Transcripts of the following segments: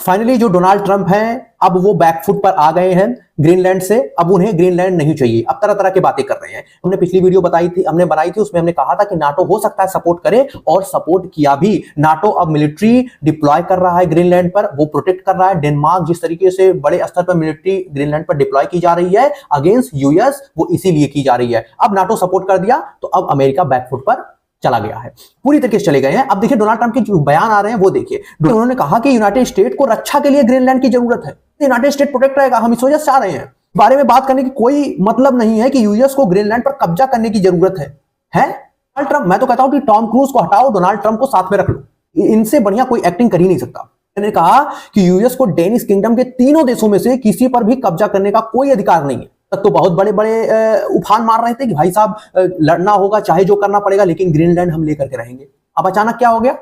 Finally जो Donald Trump हैं अब वो बैकफुट पर आ गए हैं ग्रीनलैंड से। अब उन्हें ग्रीनलैंड नहीं चाहिए। अब तरह तरह की बातें कर रहे हैं। हमने पिछली वीडियो हमने बनाई थी, उसमें हमने कहा था कि नाटो हो सकता है सपोर्ट करे, और सपोर्ट किया भी। नाटो अब मिलिट्री डिप्लॉय कर रहा है ग्रीनलैंड पर, वो प्रोटेक्ट कर रहा है। डेनमार्क जिस तरीके से बड़े स्तर पर मिलिट्री ग्रीनलैंड पर डिप्लॉय की जा रही है अगेंस्ट यूएस, वो इसीलिए की जा रही है। अब नाटो सपोर्ट कर दिया तो अब अमेरिका बैकफुट पर चला गया है, पूरी तरीके से चले गए हैं। अब देखिए डोनाल्ड ट्रंप के जो बयान आ रहे हैं वो देखिए। उन्होंने कहा कि यूनाइटेड स्टेट को रक्षा के लिए ग्रीनलैंड की जरूरत है, यूनाइटेड स्टेट प्रोटेक्ट रहेगा, हम इस वजह से आ रहे हैं। बारे में बात करने की कोई मतलब नहीं है कि यूएस को ग्रीनलैंड पर कब्जा करने की जरूरत है। डोनाल्ड ट्रंप, मैं तो कहता हूं कि टॉम क्रूज को हटाओ, डोनाल्ड ट्रंप को साथ में रख लो, इनसे बढ़िया कोई एक्टिंग कर ही नहीं सकता। मैंने कहा कि यूएस को डेनिश किंगडम के तीनों देशों में से किसी पर भी कब्जा करने का कोई अधिकार नहीं है। तब तो बहुत बड़े बड़े उफान मार रहे थे कि भाई साहब लड़ना होगा, चाहे जो करना पड़ेगा, लेकिन ग्रीनलैंड हम लेकर के रहेंगे। अब अचानक क्या हो गया?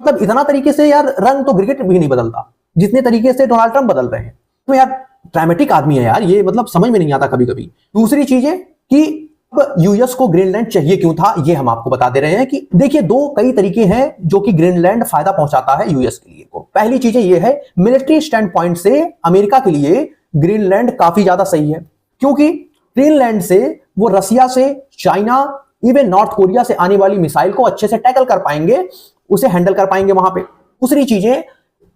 मतलब इतना तरीके से यार रंग तो क्रिकेट भी नहीं बदलता जितने तरीके से डोनाल्ड ट्रंप बदल रहे हैं। तो यार ड्रामेटिक आदमी है यार ये, मतलब समझ में नहीं आता कभी कभी। दूसरी चीज है कि अब यूएस को ग्रीनलैंड चाहिए क्यों था, ये हम आपको बता दे रहे हैं कि देखिए कई तरीके हैं जो कि ग्रीनलैंड फायदा पहुंचाता है यूएस के लिए को। पहली चीज ये है मिलिट्री स्टैंड पॉइंट से अमेरिका के लिए ग्रीनलैंड काफी ज्यादा सही है, क्योंकि ग्रीनलैंड से वो रसिया से, चाइना, इवन नॉर्थ कोरिया से आने वाली मिसाइल को अच्छे से टैकल कर पाएंगे, उसे हैंडल कर पाएंगे वहां पे। दूसरी चीजें,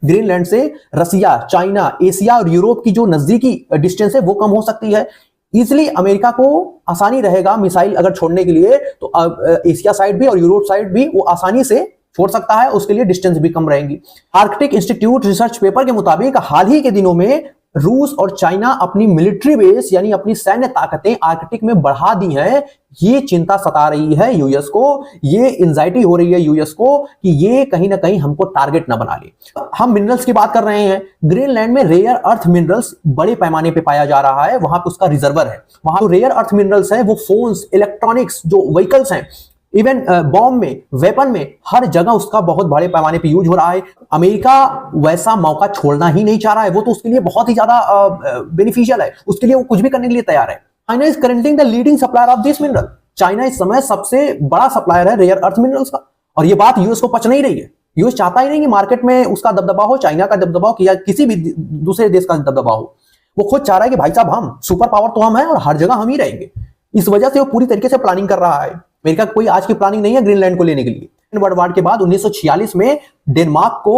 ग्रीनलैंड से रसिया, चाइना, एशिया और यूरोप की जो नजदीकी डिस्टेंस है वो कम हो सकती है। इसलिए अमेरिका को आसानी रहेगा मिसाइल अगर छोड़ने के लिए, तो एशिया साइड भी और यूरोप साइड भी वो आसानी से छोड़ सकता है, उसके लिए डिस्टेंस भी कम रहेंगी। आर्कटिक इंस्टीट्यूट रिसर्च पेपर के मुताबिक हाल ही के दिनों में रूस और चाइना अपनी मिलिट्री बेस यानी अपनी सैन्य ताकतें आर्कटिक में बढ़ा दी हैं। ये चिंता सता रही है यूएस को, ये एंजाइटी हो रही है यूएस को कि ये कहीं ना कहीं हमको टारगेट ना बना ले। हम मिनरल्स की बात कर रहे हैं। ग्रीनलैंड में रेयर अर्थ मिनरल्स बड़े पैमाने पे पाया जा रहा है, वहां पे उसका रिजर्वर है। वहां जो रेयर अर्थ मिनरल्स है वो फोन्स, इलेक्ट्रॉनिक्स, जो व्हीकल्स हैं, इवन बॉम्ब में, वेपन में, हर जगह उसका बहुत बड़े पैमाने पे यूज हो रहा है। अमेरिका वैसा मौका छोड़ना ही नहीं चाह रहा है, वो तो उसके लिए बहुत ही ज्यादा बेनिफिशियल है, उसके लिए वो कुछ भी करने के लिए तैयार है। China is currently the leading supplier of this mineral. China इस समय सबसे बड़ा सप्लायर है रेयर अर्थ मिनरल्स का, और ये बात यूएस को पच नहीं रही है। यूएस चाहता ही नहीं कि मार्केट में उसका दबदबा हो, चाइना का दबदबा हो या किसी भी दूसरे देश का दबदबा हो। वो खुद चाह रहा है कि भाई साहब हम सुपर पावर तो हम हैं और हर जगह हम ही रहेंगे। इस वजह से वो पूरी तरीके से प्लानिंग कर रहा है। अमेरिका कोई आज की प्लानिंग नहीं है ग्रीनलैंड को लेने के लिए। वर्ल्ड वॉर के बाद 1946 में डेनमार्क को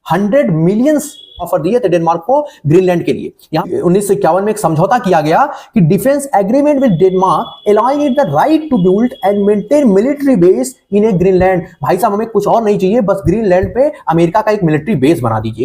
100 मिलियन ऑफर दिए थे डेनमार्क को ग्रीनलैंड के लिए। यहाँ 1951 में एक समझौता किया गया कि defence agreement with Denmark allowing it the right to build and maintain military base in a Greenland. भाई साहब हमें कुछ और नहीं चाहिए, बस ग्रीनलैंड पे अमेरिका का एक मिलिट्री बेस बना दीजिए।